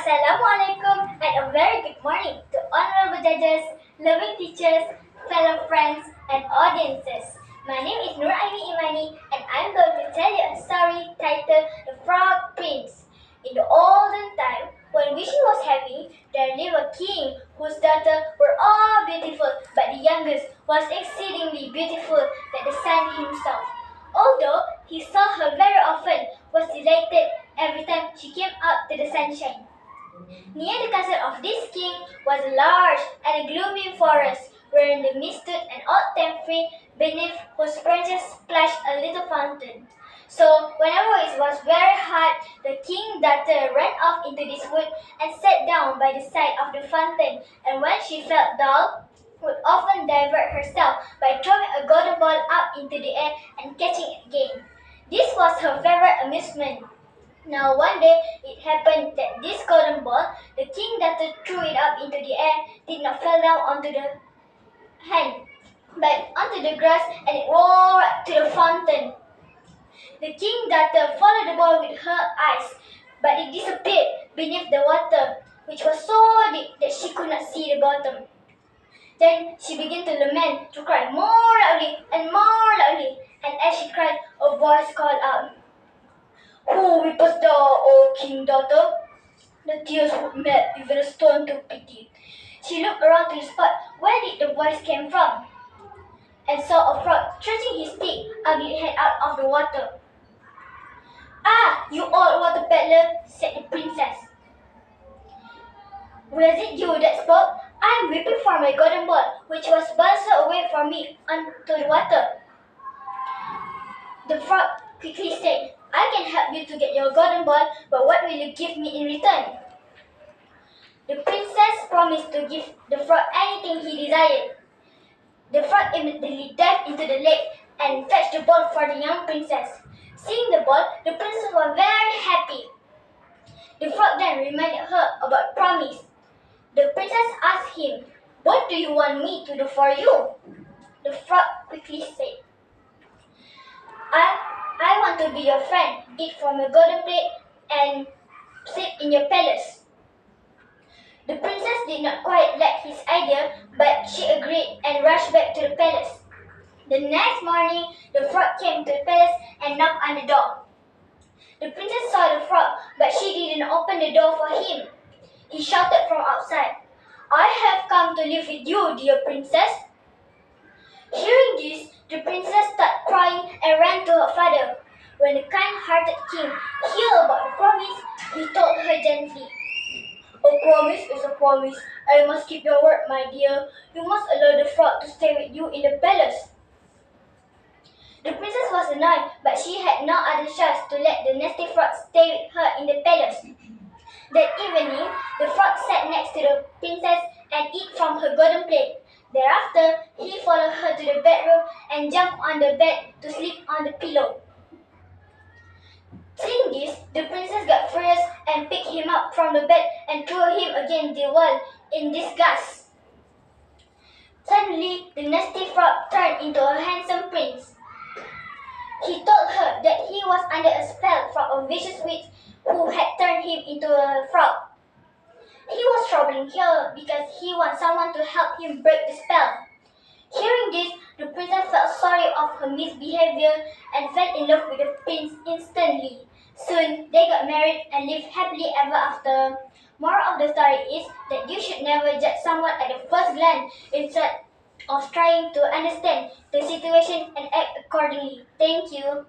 Assalamualaikum and a very good morning to honorable judges, loving teachers, fellow friends and audiences. My name is Nur Aini Imani and I'm going to tell you a story titled The Frog Prince. In the olden time, when wishing was heavy, there lived a king whose daughters were all beautiful, but the youngest was exceedingly beautiful than the sun himself. Although he saw her very often, was delighted every time she came out to the sunshine. Near the castle of this king was a large and a gloomy forest, where in the midst stood an old time tree, beneath whose branches splashed a little fountain. So, whenever it was very hot, the king's daughter ran off into this wood and sat down by the side of the fountain, and when she felt dull, would often divert herself by throwing a golden ball up into the air and catching it again. This was her favorite amusement. Now one day it happened that this golden ball, the king that threw it up into the air, did not fall down onto the hand, but onto the grass, and it rolled to the fountain. The king daughter followed the ball with her eyes, but it disappeared beneath the water, which was so deep that she could not see the bottom. Then she began to lament, to cry more loudly and more loudly, and as she cried, a voice called out, "Who weepest thou, O king daughter?" The tears would melt even a stone to pity. She looked around to the spot where did the voice came from, and saw a frog stretching his thick, ugly head out of the water. "Ah, you old water peddler," said the princess. "Was it you that spoke? I am weeping for my golden ball, which was bounced away from me onto the water." The frog quickly said, "I can help you to get your golden ball, but what will you give me in return?" The princess promised to give the frog anything he desired. The frog immediately dived into the lake and fetched the ball for the young princess. Seeing the ball, the princess was very happy. The frog then reminded her about promise. The princess asked him, "What do you want me to do for you?" The frog quickly said, I want to be your friend, eat from your golden plate, and sit in your palace." The princess did not quite like his idea, but she agreed and rushed back to the palace. The next morning, the frog came to the palace and knocked on the door. The princess saw the frog, but she didn't open the door for him. He shouted from outside, "I have come to live with you, dear princess." Hearing this, the princess started crying and ran to her father. When the kind-hearted king heard about the promise, he told her gently, "A promise is a promise. I must keep your word, my dear. You must allow the frog to stay with you in the palace." The princess was annoyed, but she had no other choice to let the nasty frog stay with her in the palace. That evening, the frog sat next to the princess and ate from her golden plate. Thereafter, he followed her to the bedroom and jumped on the bed to sleep on the pillow. Seeing this, the princess got furious and picked him up from the bed and threw him against the wall in disgust. Suddenly, the nasty frog turned into a handsome prince. He told her that he was under a spell from a vicious witch who had turned him into a frog. He was troubling her because he wanted someone to help him break the spell. Hearing this, the princess felt sorry of her misbehavior and fell in love with the prince instantly. Soon, they got married and lived happily ever after. Moral of the story is that you should never judge someone at the first glance instead of trying to understand the situation and act accordingly. Thank you.